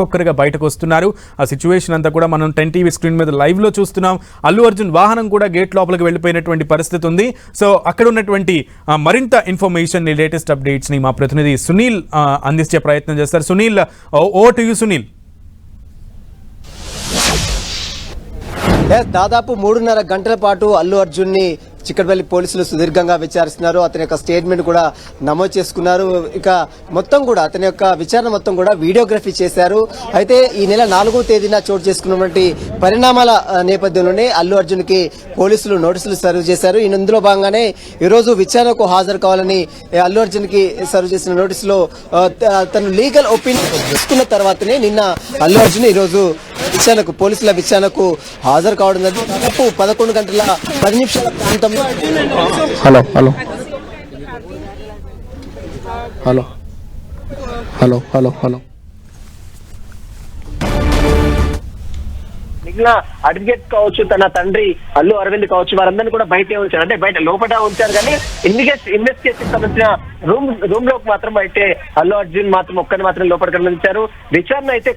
ఒక్కొక్కరిగా బయటకు వస్తున్నారు. ఆ సిచ్యువేషన్ అంతా కూడా మనం 10 టీవీ స్క్రీన్ మీద లైవ్ లో చూస్తున్నాం. అల్లు అర్జున్ వాహనం కూడా గేట్ లోపలికి వెళ్ళిపోయినటువంటి పరిస్థితి ఉంది. సో అక్కడ ఉన్నటువంటి మరింత ఇన్ఫర్మేషన్ లేటెస్ట్ అప్డేట్స్ ని మా ప్రతినిధి సునీల్ అందించే ప్రయత్నం చేస్తారు. సునీల్, ఓ టు యు సునీల్. దాదాపు 3.5 గంటల పాటు అల్లు అర్జున్ ని చిక్కడపల్లి పోలీసులు సుదీర్ఘంగా విచారిస్తున్నారు. అతని యొక్క స్టేట్మెంట్ కూడా నమోదు చేసుకున్నారు. ఇక మొత్తం కూడా అతని యొక్క విచారణ మొత్తం కూడా వీడియోగ్రఫీ చేశారు. అయితే ఈ నెల 4వ తేదీన చోటు చేసుకున్నటువంటి పరిణామాల నేపథ్యంలోనే అల్లు అర్జున్ కి పోలీసులు నోటీసులు సర్వ్ చేశారు. ఇందులో భాగంగానే ఈరోజు విచారణకు హాజరు కావాలని అల్లు అర్జున్ కి సర్వ్ చేసిన నోటీసులో తను లీగల్ ఒపీనియన్ తీసుకున్న తర్వాతనే నిన్న అల్లు అర్జున్ ఈరోజు విచారణకు పోలీసుల విచారణకు హాజరు కావడం జరిగింది. దాదాపు 11 గంటల 10 నిమిషాల ప్రాంతంలో hello hello hello hello hello hello మిగిలిన అడ్వకేట్ కావచ్చు, తన తండ్రి అల్లు అరవింద్ కావచ్చు, వారందరినీ కూడా బయటే ఉంచారు. అంటే బయట లోపల ఉంచారు, కానీ ఇన్వెస్టిగేషన్ సంబంధించిన రూమ్ లోకి మాత్రం అయితే అల్లు అర్జున్ మాత్రం ఒక్కరిని మాత్రం లోపలికి ఉంచారు. విచారణ అయితే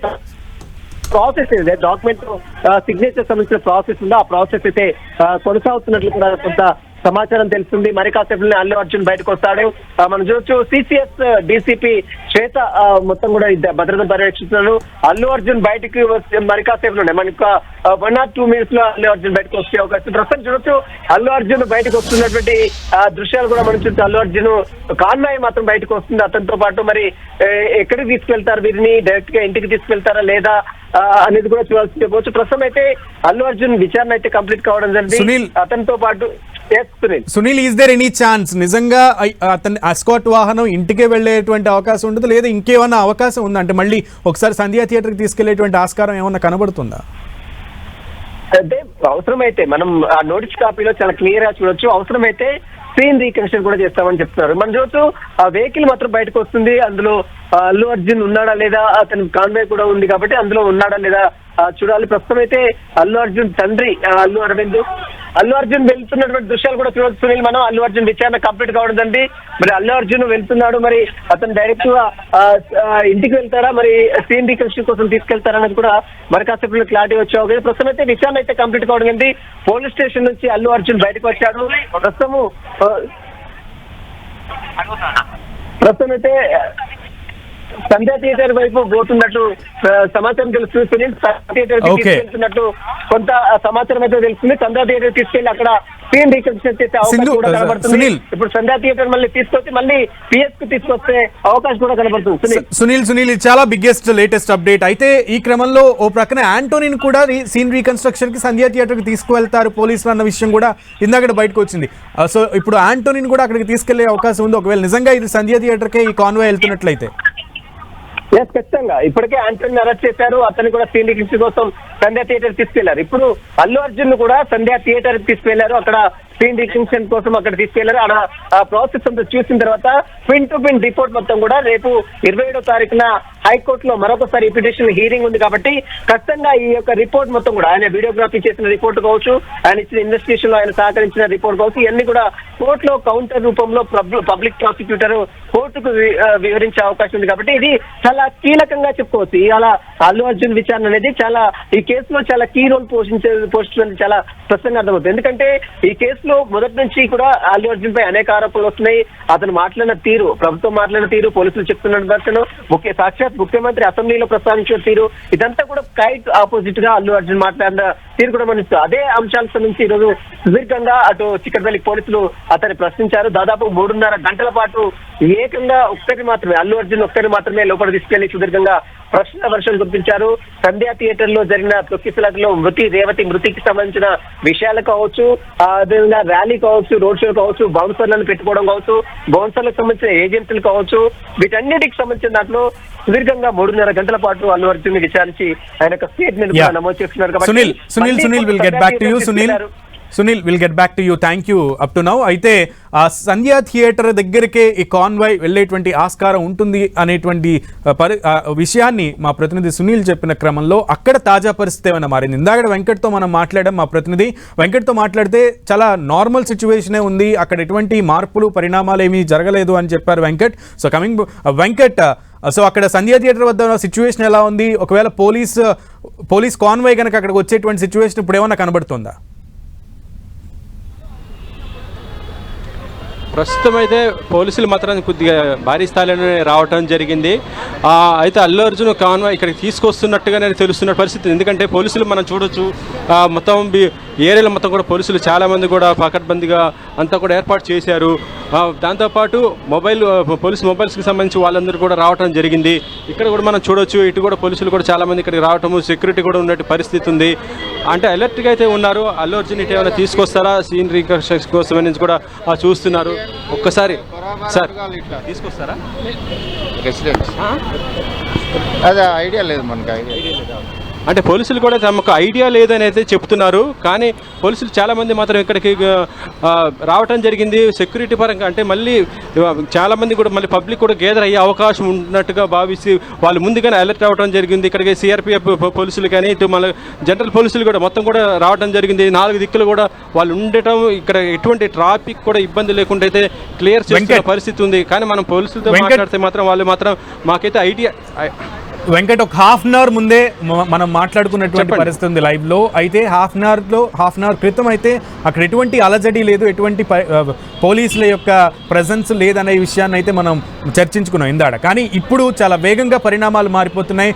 ప్రాసెస్ ఏదే డాక్యుమెంట్ సిగ్నేచర్ సంబంధించిన ప్రాసెస్ ఉందో ఆ ప్రాసెస్ అయితే కొనసాగుతున్నట్లు కూడా కొంత సమాచారం తెలుస్తుంది. మరి కాసేపులోనే అల్లు అర్జున్ బయటకు వస్తాడు. మనం చూడొచ్చు సిసిఎస్ డీసీపీ శ్వేత మొత్తం కూడా భద్రతను పర్యవేక్షిస్తున్నారు. అల్లు అర్జున్ బయటకు వస్తే మరి కాసేపులోనే మనకు 1 or 2 minutes లో అల్లు అర్జున్ బయటకు వచ్చే అవకాశం. ప్రస్తుతం చూడొచ్చు అల్లు అర్జున్ బయటకు వస్తున్నటువంటి దృశ్యాలు కూడా మనం చూస్తే అల్లు అర్జున్ కాన్వాయ్ మాత్రం బయటకు వస్తుంది. అతనితో పాటు మరి ఎక్కడికి తీసుకెళ్తారు, వీరిని డైరెక్ట్ గా ఇంటికి తీసుకెళ్తారా లేదా అనేది కూడా చూడాల్సి చెప్పవచ్చు. ప్రస్తుతం అయితే అల్లు అర్జున్ విచారణ అయితే కంప్లీట్ కావడం జరిగింది. అతనితో పాటు Sunil, is there any chance నిజంగా అతని ఎస్కార్ట్ వాహనం ఇంటికే వెళ్లేటువంటి అవకాశం ఉండదు, లేదా ఇంకేమన్నా అవకాశం ఉందా? అంటే మళ్ళీ ఒకసారి సంధ్యా థియేటర్ కి తీసుకెళ్లేటువంటి ఆస్కారం ఏమన్నా కనబడుతుందా? అంటే అవసరమైతే మనం ఆ నోటీస్ కాపీలో చాలా క్లియర్ గా చూడొచ్చు. అవసరమైతే సీన్ రీకన్స్ట్రక్షన్ కూడా చేస్తామని చెప్తున్నారు. మనం చూడొచ్చు ఆ వెహికల్ మాత్రం బయటకు వస్తుంది. అందులో అల్లు అర్జున్ ఉన్నాడా లేదా, అతని కాన్వాయ్ కూడా ఉంది కాబట్టి అందులో ఉన్నాడా లేదా చూడాలి. ప్రస్తుతం అయితే అల్లు అర్జున్ తండ్రి అల్లు అర్జున్ వెళ్తున్నటువంటి దృశ్యాలు కూడా చూడొచ్చు సునీల్. మనం అల్లు అర్జున్ విచారణ కంప్లీట్ కావడం జరిగింది. మరి అల్లు అర్జున్ వెళ్తున్నాడు, మరి అతను డైరెక్ట్ గా ఇంటికి వెళ్తారా, మరి సీన్ రీకన్స్ట్రక్షన్ కోసం తీసుకెళ్తారా అనేది కూడా మరి కాసేపు క్లారిటీ వచ్చే అవకాశం. ప్రస్తుతం అయితే విచారణ అయితే కంప్లీట్ కావడం జరిగింది. పోలీస్ స్టేషన్ నుంచి అల్లు అర్జున్ బయటకు వచ్చాడు. ప్రస్తుతం అయితే సంధ్యా థియేటర్ వైపు పోతున్నట్టు సమాచారం తెలుస్తుంది. సునీల్ థియేటర్ తీసుకెళ్తున్నట్టు కొంత సమాచారం అయితే తెలుస్తుంది. సంధ్యా థియేటర్ తీసుకెళ్లి అక్కడ సీన్ రీకన్స్ట్రక్షన్ చేసే అవకాశం కూడా కనబడుతుంది. ఇప్పుడు సంధ్యా థియేటర్ మళ్ళీ తీసుకొచ్చి మళ్ళీ పిఎస్ కు తీసుకొచ్చే అవకాశం కూడా కనబడుతుంది. సునీల్ ఇది చాలా బిగ్గెస్ట్ లేటెస్ట్ అప్డేట్. అయితే ఈ క్రమంలో ఓ ప్రక్కన యాంటోనీని కూడా సీన్ రీకన్స్ట్రక్షన్ కి సంధ్యా థియేటర్ కి తీసుకువెళ్తారు పోలీసులు అన్న విషయం కూడా ఇందాక బయటకు వచ్చింది. సో ఇప్పుడు యాంటోనీని కూడా అక్కడికి తీసుకెళ్లే అవకాశం ఉంది ఒకవేళ నిజంగా ఇది సంధ్యా థియేటర్ కే ఈ కాన్వాయ్ వెళ్తున్నట్లయితే. ఖచ్చితంగా ఇప్పటికే యాంటోని అరెస్ట్ చేశారు. అతన్ని కూడా సీన్ రీకన్స్ట్రక్షన్ కోసం సంధ్యా థియేటర్ తీసుకెళ్లారు. ఇప్పుడు అల్లు అర్జున్ కూడా సంధ్యా థియేటర్ తీసుకెళ్లారు. అక్కడ సీన్ రీకన్స్ట్రక్షన్ కోసం అక్కడ తీసుకెళ్లారు. అక్కడ ఆ ప్రాసెస్ అంతా చూసిన తర్వాత పిన్ టు పిన్ రిపోర్ట్ మొత్తం కూడా రేపు 27వ తారీఖున హైకోర్టులో మరొకసారి పిటిషన్ హీరింగ్ ఉంది కాబట్టి ఖచ్చితంగా ఈ యొక్క రిపోర్ట్ మొత్తం కూడా ఆయన వీడియోగ్రఫీ చేసిన రిపోర్ట్ కావచ్చు, ఆయన ఇచ్చిన ఇన్వెస్టిగేషన్ లో ఆయన సహకరించిన రిపోర్ట్ కావచ్చు, ఇవన్నీ కూడా కోర్టులో కౌంటర్ రూపంలో పబ్లిక్ ప్రాసిక్యూటర్ కోర్టుకు వివరించే అవకాశం ఉంది కాబట్టి ఇది చాలా కీలకంగా చెప్పుకోవచ్చు. ఇలా అల్లు అర్జున్ విచారణ అనేది చాలా ఈ కేసులో చాలా కీ రోల్ పోషిస్తుంది చాలా స్పష్టంగా అర్థమవుతుంది. ఎందుకంటే ఈ కేసులో మొదటి నుంచి కూడా అల్లు అర్జున్ పై అనేక ఆరోపణలు వస్తున్నాయి. అతను మాట్లాడిన తీరు, ప్రభుత్వం మాట్లాడిన తీరు, పోలీసులు చెప్తున్న దర్శనం, సాక్షాత్ ముఖ్యమంత్రి అసెంబ్లీలో ప్రస్తావించిన తీరు, ఇదంతా కూడా కైట్ ఆపోజిట్ గా అల్లు అర్జున్ మాట్లాడిన తీరు కూడా మనం అదే అంశాలకు సంబంధించి ఈరోజు సుదీర్ఘంగా అటు చిక్కడపల్లి పోలీసులు అతన్ని ప్రశ్నించారు. దాదాపు 3.5 గంటల పాటు ఏకంగా అల్లు అర్జున్ ఒక్కరిని మాత్రమే లోపల తీసుకెళ్లి సుదీర్ఘంగా ప్రశ్న వర్షం కురిపించారు. సంధ్యా థియేటర్ లో జరిగిన తొక్కిసలాటలో రేవతి మృతికి సంబంధించిన విషయాలు కావచ్చు, అదేవిధంగా ర్యాలీ కావచ్చు, రోడ్ షో కావచ్చు, బౌన్సర్లను పెట్టుకోవడం కావచ్చు, బౌన్సర్లకు సంబంధించిన ఏజెంట్లు కావచ్చు, వీటన్నిటికి సంబంధించిన దాంట్లో సుదీర్ఘంగా 3.5 గంటల పాటు అల్లు అర్జున్ విచారించి ఆయన యొక్క స్టేట్మెంట్ నమోదు చేస్తున్నారు. Sunil will get back to you. Sunil Sunil will get back to you, thank you up to now. అయితే ఆ సంధ్యా థియేటర్ దగ్గరికే ఈ కాన్వాయ్ వెళ్ళేటువంటి ఆస్కారం ఉంటుంది అనేటువంటి విషయాన్ని మా ప్రతినిధి సునీల్ చెప్పిన క్రమంలో అక్కడ తాజా పరిస్థితి ఏమైనా మారింది. ఇందాక వెంకట్తో మనం మాట్లాడాం, మా ప్రతినిధి వెంకట్తో మాట్లాడితే చాలా నార్మల్ సిచ్యువేషనే ఉంది, అక్కడ ఎటువంటి మార్పులు పరిణామాలు ఏమీ జరగలేదు అని చెప్పారు Venkat. So coming Venkat, so అక్కడ సంధ్యా థియేటర్ వద్ద సిచ్యువేషన్ ఎలా ఉంది? ఒకవేళ పోలీస్ కాన్వాయ్ కనుక అక్కడికి వచ్చేటువంటి సిచ్యువేషన్ ఇప్పుడు ఏమన్నా కనబడుతుందా? ప్రస్తుతం అయితే పోలీసులు మాత్రం కొద్దిగా భారీ స్థాయిలోనే రావటం జరిగింది. అయితే అల్లు అర్జున్ కాన్వాయ్ ఇక్కడికి తీసుకొస్తున్నట్టుగానే తెలుస్తున్న పరిస్థితి. ఎందుకంటే పోలీసులు మనం చూడొచ్చు, మొత్తం ఏరియాలో మొత్తం కూడా పోలీసులు చాలామంది కూడా పకడ్బందీగా అంతా కూడా ఏర్పాటు చేశారు. దాంతోపాటు పోలీస్ మొబైల్స్కి సంబంధించి వాళ్ళందరూ కూడా రావటం జరిగింది. ఇక్కడ కూడా మనం చూడొచ్చు, ఇటు కూడా పోలీసులు కూడా చాలామంది ఇక్కడికి రావటము, సెక్యూరిటీ కూడా ఉన్నట్టు పరిస్థితి ఉంది. అంటే అలర్ట్గా అయితే ఉన్నారు. అల్లు అర్జున్ ఇటు ఏమైనా తీసుకొస్తారా సీన్ రీకన్స్ట్రక్షన్ కోసం అనేది కూడా చూస్తున్నారు. ఒక్కసారి సార్ తీసుకొస్తారా? అదే ఐడియా లేదు మనకు, ఐడియా లేదు. అంటే పోలీసులు కూడా తమకు ఐడియా లేదని అయితే చెప్తున్నారు. కానీ పోలీసులు చాలామంది మాత్రం ఇక్కడికి రావటం జరిగింది సెక్యూరిటీ పరంగా. అంటే మళ్ళీ చాలామంది కూడా మళ్ళీ పబ్లిక్ కూడా గేదర్ అయ్యే అవకాశం ఉన్నట్టుగా భావించి వాళ్ళు ముందుగానే అలర్ట్ అవ్వడం జరిగింది. ఇక్కడికి సిఆర్పిఎఫ్ పోలీసులు కానీ ఇటు మళ్ళీ జనరల్ పోలీసులు కూడా మొత్తం కూడా రావడం జరిగింది. 4 దిక్కులు కూడా వాళ్ళు ఉండటం, ఇక్కడ ఎటువంటి ట్రాఫిక్ కూడా ఇబ్బంది లేకుండా అయితే క్లియర్ చేస్తున్న పరిస్థితి ఉంది. కానీ మనం పోలీసులతో మాట్లాడితే మాత్రం వాళ్ళు మాత్రం మాకైతే ఐడియా వెంకట్ ఒక హాఫ్ అన్ అవర్ ముందే మనం మాట్లాడుకున్నటువంటి పరిస్థితి ఉంది లైవ్ లో. అయితే హాఫ్ అన్ అవర్ క్రితం అయితే అక్కడ ఎటువంటి అలజడి లేదు, ఎటువంటి పోలీసుల యొక్క ప్రెజెన్స్ లేదనే విషయాన్ని అయితే మనం చర్చించుకున్నాం ఇందాడ. కానీ ఇప్పుడు చాలా వేగంగా పరిణామాలు మారిపోతున్నాయి.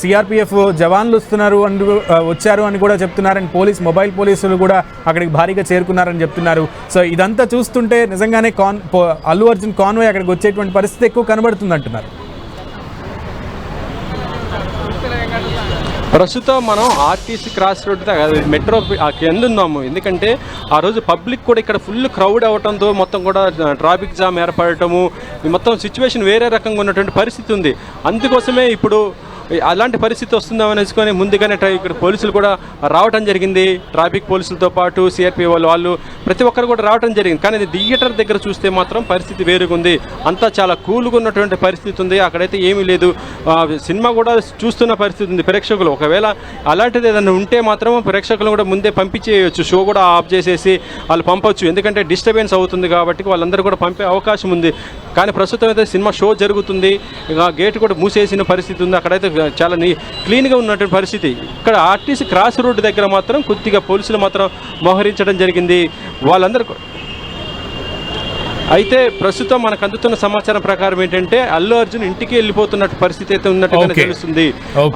సిఆర్పిఎఫ్ జవాన్లు వచ్చారు అని కూడా చెప్తున్నారు. అండ్ మొబైల్ పోలీసులు కూడా అక్కడికి భారీగా చేరుకున్నారని చెప్తున్నారు. సో ఇదంతా చూస్తుంటే నిజంగానే అల్లు అర్జున్ కాన్వాయ్ అక్కడికి వచ్చేటువంటి పరిస్థితి ఎక్కువ కనబడుతుంది అంటున్నారు. ప్రస్తుతం మనం ఆర్టీసీ క్రాస్ రోడ్ మెట్రో కింద ఉన్నాము. ఎందుకంటే ఆ రోజు పబ్లిక్ కూడా ఇక్కడ ఫుల్ క్రౌడ్ అవ్వడంతో మొత్తం కూడా ట్రాఫిక్ జామ్ ఏర్పడటము, మొత్తం సిచ్యువేషన్ వేరే రకంగా ఉన్నటువంటి పరిస్థితి ఉంది. అందుకోసమే ఇప్పుడు అలాంటి పరిస్థితి వస్తుందామని అనేసుకొని ముందుగానే ఇక్కడ పోలీసులు కూడా రావడం జరిగింది. ట్రాఫిక్ పోలీసులతో పాటు సిఆర్పి వాళ్ళు ప్రతి ఒక్కరు కూడా రావడం జరిగింది. కానీ థియేటర్ దగ్గర చూస్తే మాత్రం పరిస్థితి వేరుగా ఉంది. అంతా చాలా కూల్గా ఉన్నటువంటి పరిస్థితి ఉంది. అక్కడైతే ఏమీ లేదు. సినిమా కూడా చూస్తున్న పరిస్థితి ఉంది ప్రేక్షకులు. ఒకవేళ అలాంటిది ఏదైనా ఉంటే మాత్రం ప్రేక్షకులు కూడా ముందే పంపించేయచ్చు, షో కూడా ఆఫ్ చేసేసి వాళ్ళు పంపొచ్చు. ఎందుకంటే డిస్టర్బెన్స్ అవుతుంది కాబట్టి వాళ్ళందరూ కూడా పంపే అవకాశం ఉంది. కానీ ప్రస్తుతం అయితే సినిమా షో జరుగుతుంది, గేట్ కూడా మూసేసిన పరిస్థితి ఉంది. అక్కడైతే చాలా క్లీన్గా ఉన్నటువంటి పరిస్థితి. ఇక్కడ ఆర్టీసీ క్రాస్ రోడ్ దగ్గర మాత్రం కొద్దిగా పోలీసులు మాత్రం మోహరించడం జరిగింది వాళ్ళందరూ. అయితే ప్రస్తుతం మనకు అందుతున్న సమాచారం ప్రకారం ఏంటంటే అల్లు అర్జున్ ఇంటికి వెళ్ళిపోతున్నట్టు పరిస్థితి అయితే ఉన్నట్టుగా తెలుస్తుంది.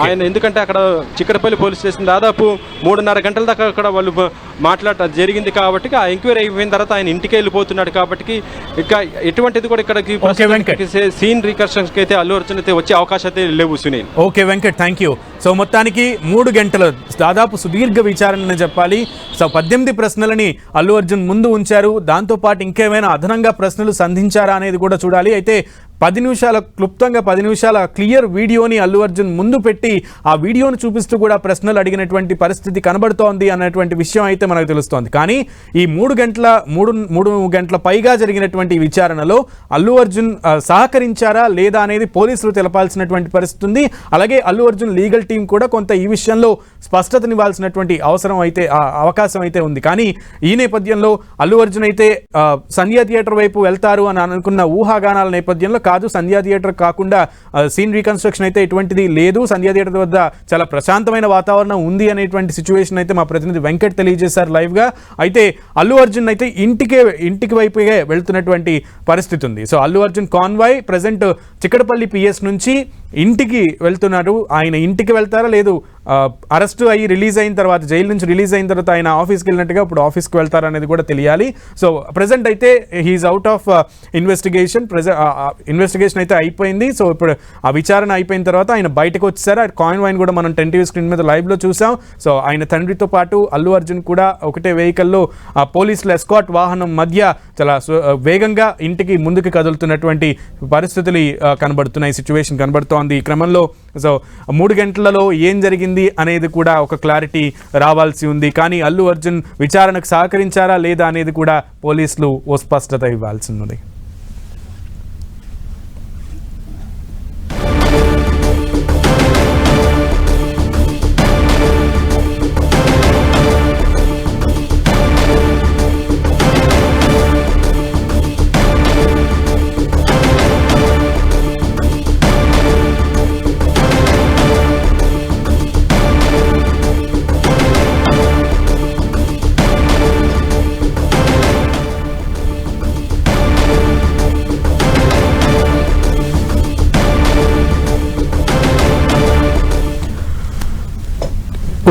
ఆయన ఎందుకంటే అక్కడ చిక్కడపల్లి పోలీస్ స్టేషన్ దాదాపు 3.5 గంటల దాకా అక్కడ వాళ్ళు మాట్లాడటం జరిగింది కాబట్టి ఆ ఎంక్వైరీ అయిపోయిన తర్వాత ఆయన ఇంటికి వెళ్ళిపోతున్నాడు కాబట్టి ఇక ఎటువంటిది కూడా ఇక్కడికి సీన్ రీకన్స్ట్రక్షన్ అయితే అల్లు అర్జున్ అయితే వచ్చే అవకాశం అయితే లేవు. Sunil okay Venkat, thank you. So మొత్తానికి 3 గంటల దాదాపు సుదీర్ఘ విచారణ చెప్పాలి. సో 18 ప్రశ్నలని అల్లు అర్జున్ ముందు ఉంచారు. దాంతోపాటు ఇంకేమైనా అదనంగా ప్రశ్నలు సంధించారా అనేది కూడా చూడాలి. అయితే 10 నిమిషాల క్లుప్తంగా 10 నిమిషాల క్లియర్ వీడియోని అల్లు అర్జున్ ముందు పెట్టి ఆ వీడియోను చూపిస్తూ కూడా ప్రశ్నలు అడిగినటువంటి పరిస్థితి కనబడుతోంది అన్నటువంటి విషయం అయితే మనకు తెలుస్తోంది. కానీ ఈ 3 గంటల పైగా జరిగినటువంటి విచారణలో అల్లు అర్జున్ సహకరించారా లేదా అనేది పోలీసులు తెలపాల్సినటువంటి పరిస్థితి ఉంది. అలాగే అల్లు అర్జున్ లీగల్ టీం కూడా కొంత ఈ విషయంలో స్పష్టతనివ్వాల్సినటువంటి అవకాశం అయితే ఉంది. కానీ ఈ నేపథ్యంలో అల్లు అర్జున్ అయితే సంధ్యా థియేటర్ వైపు వెళ్తారు అని అనుకున్న ఊహాగానాల నేపథ్యంలో కాదు, సంధ్యా థియేటర్ కాకుండా సీన్ రీకన్స్ట్రక్షన్ అయితే ఎటువంటిది లేదు, సంధ్యా థియేటర్ వద్ద చాలా ప్రశాంతమైన వాతావరణం ఉంది అనేటువంటి సిచ్యువేషన్ అయితే మా ప్రతినిధి వెంకట్ తెలియజేశారు లైవ్ గా. అయితే అల్లు అర్జున్ అయితే ఇంటికి వైపుగా వెళ్తున్నటువంటి పరిస్థితి ఉంది. So Allu Arjun convoy present Chikkadpally PS నుంచి ఇంటికి వెళ్తున్నారు. ఆయన ఇంటికి వెళ్తారా లేదు అరెస్ట్ అయ్యి రిలీజ్ అయిన తర్వాత, జైలు నుంచి రిలీజ్ అయిన తర్వాత ఆయన ఆఫీస్కి వెళ్ళినట్టుగా ఇప్పుడు ఆఫీస్కి వెళ్తారా అనేది కూడా తెలియాలి. సో ప్రెసెంట్ అయితే హీఈస్ అవుట్ ఆఫ్ ఇన్వెస్టిగేషన్ అయితే అయిపోయింది. సో ఇప్పుడు ఆ విచారణ అయిపోయిన తర్వాత ఆయన బయటకు వచ్చేసారు. కాన్వాయ్ కూడా మనం 10 టీవీ స్క్రీన్ మీద లైవ్లో చూసాం. సో ఆయన తండ్రితో పాటు అల్లు అర్జున్ కూడా ఒకటే వెహికల్లో పోలీసుల ఎస్కాట్ వాహనం మధ్య చాలా వేగంగా ఇంటికి ముందుకు కదులుతున్నటువంటి పరిస్థితులు కనబడుతున్నాయి, సిచ్యువేషన్ కనబడుతోంది. ఈ క్రమంలో సో 3 గంటలలో ఏం జరిగింది అనేది కూడా ఒక క్లారిటీ రావాల్సి ఉంది. కానీ అల్లు అర్జున్ విచారణకు సహకరించారా లేదా అనేది కూడా పోలీసులు ఓ స్పష్టత ఇవ్వాల్సి ఉన్నది.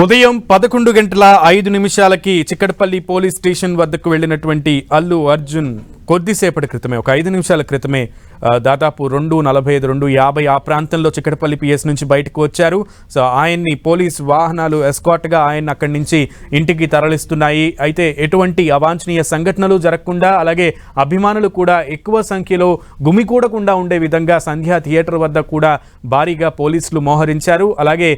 ఉదయం 11:05 చిక్కడపల్లి పోలీస్ స్టేషన్ వద్దకు వెళ్ళినటువంటి అల్లు అర్జున్ కొద్దిసేపటి క్రితమే, ఒక 5 నిమిషాల క్రితమే దాదాపు 2:45, 2:50 ఆ ప్రాంతంలో చిక్కడపల్లి పిఎస్ నుంచి బయటకు వచ్చారు. సో ఆయన్ని పోలీస్ వాహనాలు ఎస్కాట్గా ఆయన్ని అక్కడి నుంచి ఇంటికి తరలిస్తున్నాయి. అయితే ఎటువంటి అవాంఛనీయ సంఘటనలు జరగకుండా, అలాగే అభిమానులు కూడా ఎక్కువ సంఖ్యలో గుమికూడకుండా ఉండే విధంగా సంధ్యా థియేటర్ వద్ద కూడా భారీగా పోలీసులు మోహరించారు. అలాగే